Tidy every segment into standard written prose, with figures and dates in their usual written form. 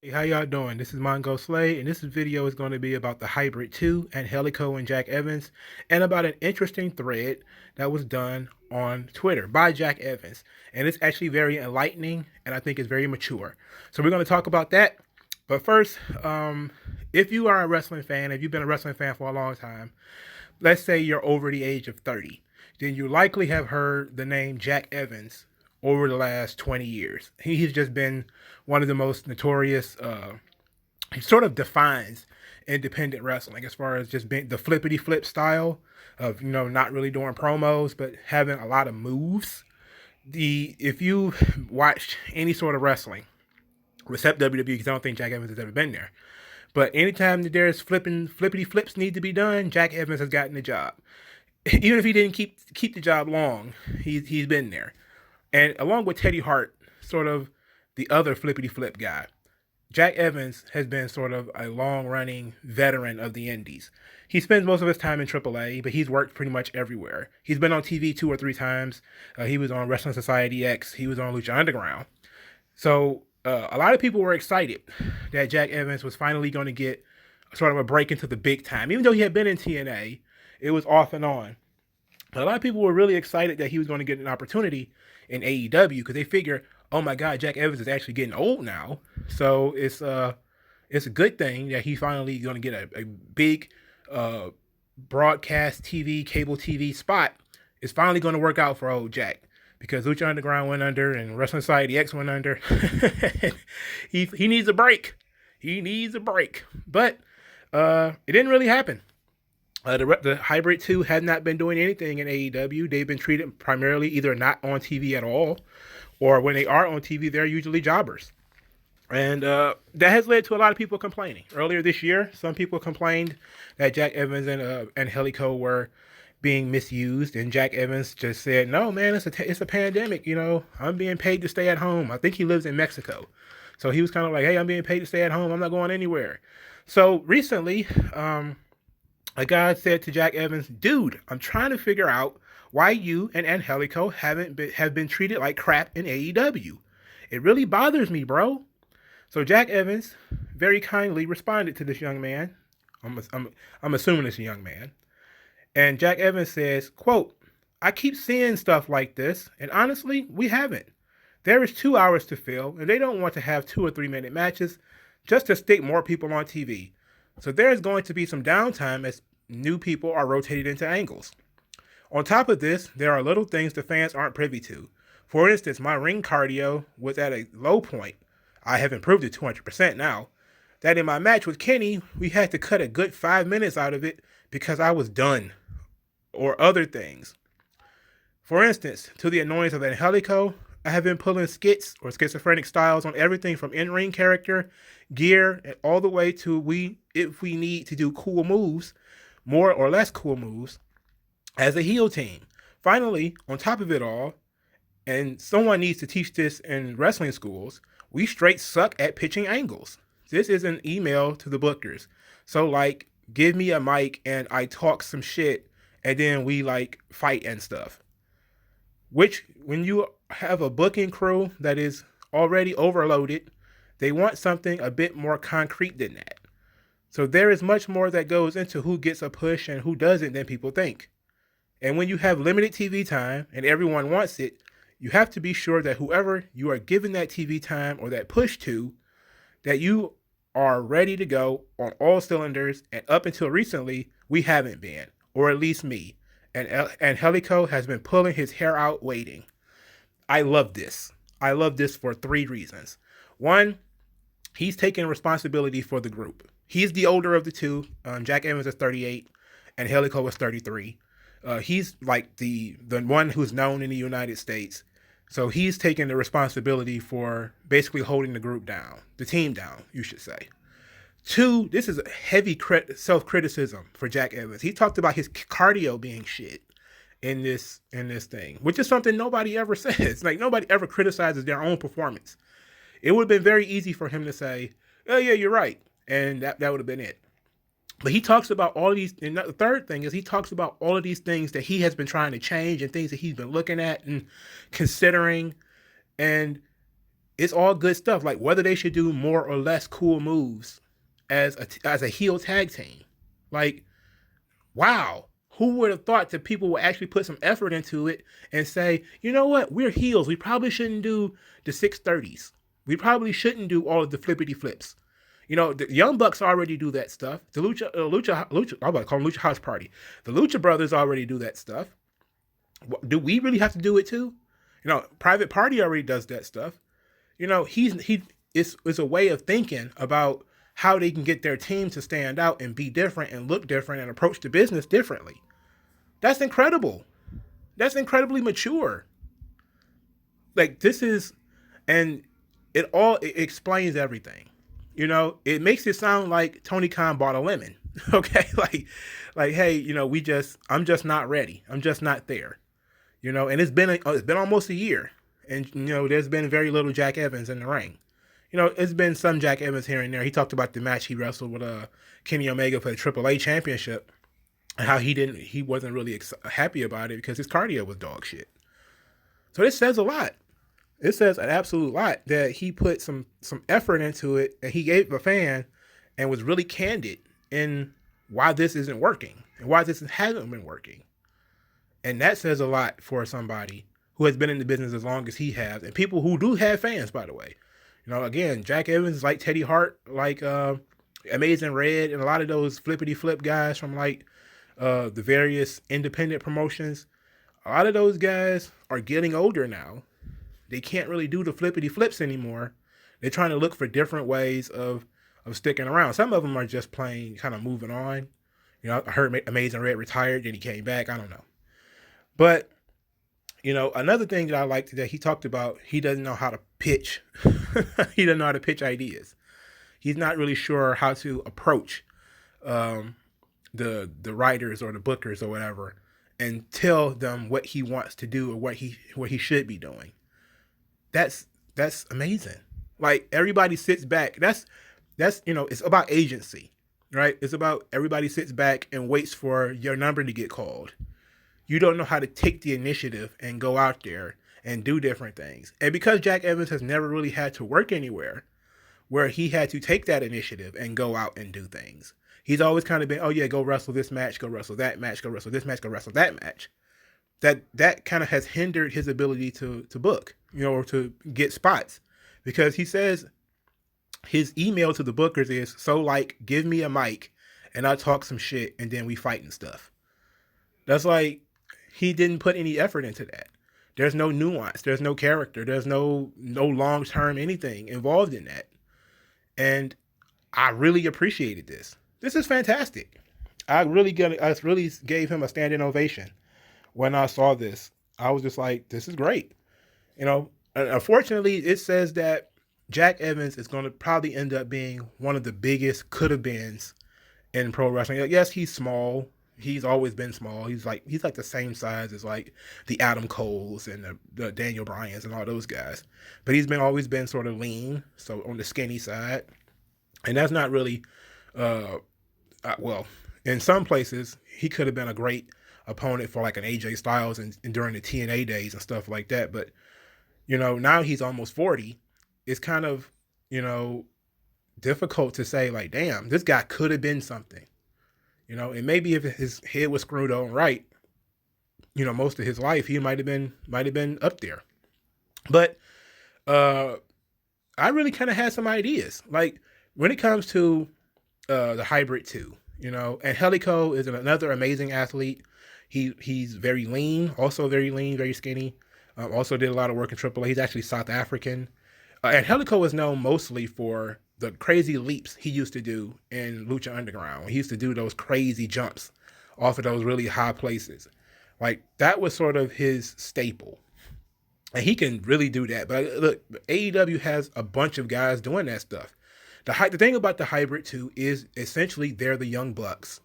Hey, how y'all doing? This is Mongo Slay, and this video is going to be about the Hybrid 2 Angelico and Jack Evans, and about an interesting thread that was done on Twitter by Jack Evans. And it's actually very enlightening, and I think it's very mature. So we're going to talk about that. But first, if you are a wrestling fan, if you've been a wrestling fan for a long time, let's say you're over the age of 30, then you likely have heard the name Jack Evans over the last 20 years. He's just been one of the most notorious, he sort of defines independent wrestling as far as just being the flippity flip style of, not really doing promos, but having a lot of moves. If you watched any sort of wrestling, except WWE, because I don't think Jack Evans has ever been there. But anytime that there's flippity flips need to be done, Jack Evans has gotten the job. Even if he didn't keep the job long, he's been there. And along with Teddy Hart, sort of the other flippity flip guy, Jack Evans has been sort of a long running veteran of the Indies. He spends most of his time in AAA, but he's worked pretty much everywhere. He's been on TV 2 or 3 times. He was on Wrestling Society X. He was on Lucha Underground. So a lot of people were excited that Jack Evans was finally going to get sort of a break into the big time. Even though he had been in TNA, it was off and on. But a lot of people were really excited that he was going to get an opportunity in AEW because they figure, oh my God, Jack Evans is actually getting old now. So it's a good thing that he's finally going to get a big broadcast TV, cable TV spot. It's finally going to work out for old Jack because Lucha Underground went under and Wrestling Society X went under. he needs a break. He needs a break. But it didn't really happen. The Hybrid 2 had not been doing anything in AEW. They've been treated primarily either not on TV at all, or when they are on TV, they're usually jobbers. And that has led to a lot of people complaining. Earlier this year, some people complained that Jack Evans and Angelico were being misused, and Jack Evans just said, "No, man, it's a pandemic. I'm being paid to stay at home." I think he lives in Mexico, so he was kind of like, "Hey, I'm being paid to stay at home. I'm not going anywhere." So recently, a guy said to Jack Evans, "Dude, I'm trying to figure out why you and Angelico have been treated like crap in AEW. It really bothers me, bro." So Jack Evans very kindly responded to this young man. I'm assuming it's a young man. And Jack Evans says, quote, "I keep seeing stuff like this, and honestly, we haven't. There is 2 hours to fill, and they don't want to have 2 or 3 minute matches just to stick more people on TV. So there's going to be some downtime as new people are rotated into angles. On top of this, there are little things the fans aren't privy to. For instance, my ring cardio was at a low point. I have improved to 200% now. That in my match with Kenny, we had to cut a good 5 minutes out of it because I was done. Or other things. For instance, to the annoyance of Angelico, I have been pulling skits or schizophrenic styles on everything from in-ring character, gear, and all the way to if we need to do cool moves, more or less cool moves, as a heel team. Finally, on top of it all, and someone needs to teach this in wrestling schools, we straight suck at pitching angles. This is an email to the bookers. So give me a mic and I talk some shit and then we fight and stuff. Which, when you have a booking crew that is already overloaded, they want something a bit more concrete than that. So there is much more that goes into who gets a push and who doesn't than people think. And when you have limited TV time and everyone wants it, you have to be sure that whoever you are giving that TV time or that push to, that you are ready to go on all cylinders. And up until recently, we haven't been, or at least me. And Angelico has been pulling his hair out waiting. I love this. I love this for 3 reasons. One, he's taking responsibility for the group. He's the older of the two. Jack Evans is 38, and Angelico is 33. He's the one who's known in the United States. So he's taking the responsibility for basically holding the group down, the team down, you should say. 2, this is a heavy self-criticism for Jack Evans. He talked about his cardio being shit in this thing, which is something nobody ever says. Nobody ever criticizes their own performance. It would have been very easy for him to say, "Oh yeah, you're right," and that would have been it. But he talks about all of these, and the third thing is he talks about all of these things that he has been trying to change and things that he's been looking at and considering. And it's all good stuff. Like whether they should do more or less cool moves as a heel tag team. Like, wow. Who would have thought that people would actually put some effort into it and say, you know what, we're heels. We probably shouldn't do the 630s. We probably shouldn't do all of the flippity flips. You know, the Young Bucks already do that stuff. The Lucha, I'm about to call them Lucha House Party. The Lucha Brothers already do that stuff. Do we really have to do it too? You know, Private Party already does that stuff. You know, it's a way of thinking about how they can get their team to stand out and be different and look different and approach the business differently. That's incredible. That's incredibly mature. Like this is, and it explains everything. You know, it makes it sound like Tony Khan bought a lemon. Okay, like hey, you know, I'm just not ready. I'm just not there. You know, and it's been almost a year, and you know, there's been very little Jack Evans in the ring. You know, it's been some Jack Evans here and there. He talked about the match he wrestled with Kenny Omega for the AAA championship, and how he wasn't really happy about it because his cardio was dog shit. So this says a lot. It says an absolute lot that he put some effort into it, and he gave a fan, and was really candid in why this isn't working and why this hasn't been working. And that says a lot for somebody who has been in the business as long as he has, and people who do have fans, by the way. You know, again, Jack Evans is like Teddy Hart, like Amazing Red, and a lot of those flippity flip guys from like the various independent promotions. A lot of those guys are getting older now. They can't really do the flippity flips anymore. They're trying to look for different ways of sticking around. Some of them are just plain kind of moving on. You know, I heard Amazing Red retired, then he came back. I don't know. But, you know, another thing that I liked that he talked about, he doesn't know how to pitch. He doesn't know how to pitch ideas. He's not really sure how to approach the writers or the bookers or whatever and tell them what he wants to do or what he should be doing. That's amazing. Like everybody sits back. That's you know, it's about agency, right? It's about everybody sits back and waits for your number to get called. You don't know how to take the initiative and go out there and do different things. And because Jack Evans has never really had to work anywhere where he had to take that initiative and go out and do things, he's always kind of been, oh yeah, go wrestle this match, go wrestle that match, go wrestle this match, go wrestle that match. That kind of has hindered his ability to book, you know, or to get spots. Because he says his email to the bookers is, so like, give me a mic and I'll talk some shit and then we fight and stuff. That's like, he didn't put any effort into that. There's no nuance. There's no character. There's no long-term anything involved in that. And I really appreciated this. This is fantastic. I really gave him a standing ovation when I saw this. I was just like, this is great. You know, unfortunately, it says that Jack Evans is going to probably end up being one of the biggest could-have-beens in pro wrestling. Yes, he's small. He's always been small. He's like the same size as like the Adam Coles and the Daniel Bryans and all those guys. But he's always been sort of lean, so on the skinny side. And that's not really, well, in some places, he could have been a great opponent for like an AJ Styles and during the TNA days and stuff like that. But, you know, now he's almost 40. It's kind of, you know, difficult to say like, damn, this guy could have been something. You know, and maybe if his head was screwed on right, you know, most of his life, he might have been up there. But I really kind of had some ideas. Like when it comes to the Hybrid 2, you know, Angelico is another amazing athlete. He's very lean, very skinny. Also did a lot of work in AAA. He's actually South African. Angelico is known mostly for the crazy leaps he used to do in Lucha Underground. He used to do those crazy jumps off of those really high places. Like, that was sort of his staple. And he can really do that. But look, AEW has a bunch of guys doing that stuff. The thing about the Hybrid 2 is essentially they're the Young Bucks.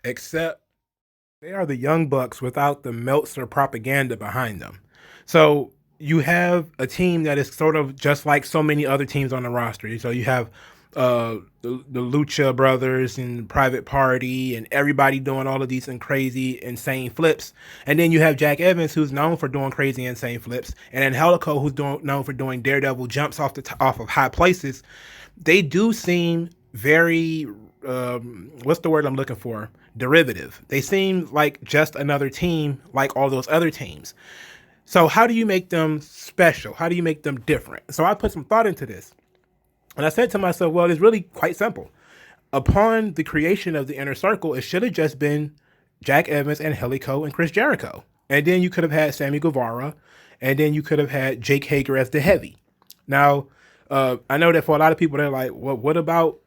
Except they are the Young Bucks without the Meltzer propaganda behind them. So you have a team that is sort of just like so many other teams on the roster. So you have the Lucha Brothers and Private Party and everybody doing all of these and crazy, insane flips. And then you have Jack Evans, who's known for doing crazy, insane flips, and Angelico, who's known for doing daredevil jumps off of high places. They do seem very what's the word I'm looking for? Derivative. They seem like just another team, like all those other teams. So how do you make them special? How do you make them different? So I put some thought into this. And I said to myself, well, it's really quite simple. Upon the creation of the Inner Circle, it should have just been Jack Evans and Angelico and Chris Jericho. And then you could have had Sammy Guevara. And then you could have had Jake Hager as the heavy. Now, I know that for a lot of people, they're like, well, what about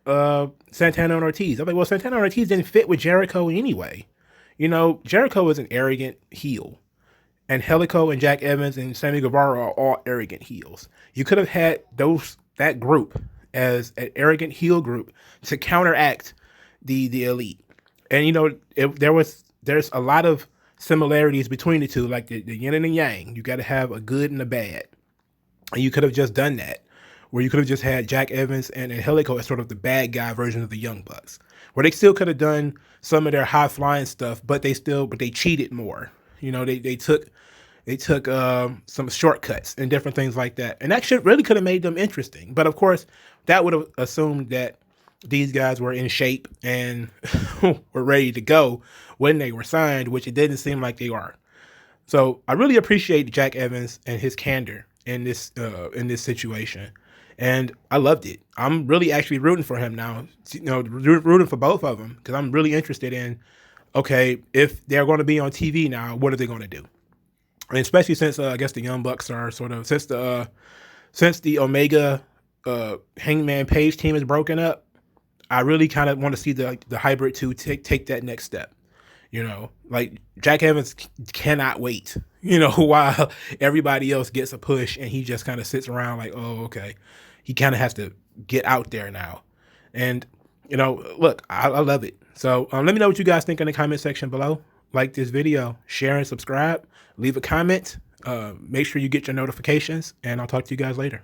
Santana and Ortiz? I'm like, well, Santana and Ortiz didn't fit with Jericho anyway. You know, Jericho is an arrogant heel. And Angelico and Jack Evans and Sammy Guevara are all arrogant heels. You could have had that group as an arrogant heel group to counteract the elite. And you know, there's a lot of similarities between the two, like the yin and the yang. You got to have a good and a bad. And you could have just done that, where you could have just had Jack Evans and Angelico as sort of the bad guy version of the Young Bucks, where they still could have done some of their high flying stuff, but they cheated more. You know, they took some shortcuts and different things like that. And that really could have made them interesting. But of course, that would have assumed that these guys were in shape and were ready to go when they were signed, which it didn't seem like they are. So I really appreciate Jack Evans and his candor in this situation. And I loved it. I'm really actually rooting for him now, you know, rooting for both of them, because I'm really interested in, okay, if they're going to be on TV now, what are they going to do? And especially since I guess the Young Bucks are sort of since the Omega Hangman Page team is broken up, I really kind of want to see the Hybrid 2 take that next step. You know, like Jack Evans cannot wait, you know, while everybody else gets a push and he just kind of sits around like, oh, okay. He kind of has to get out there now. And, you know, look, I love it. So let me know what you guys think in the comment section below. Like this video, share and subscribe, leave a comment, make sure you get your notifications, and I'll talk to you guys later.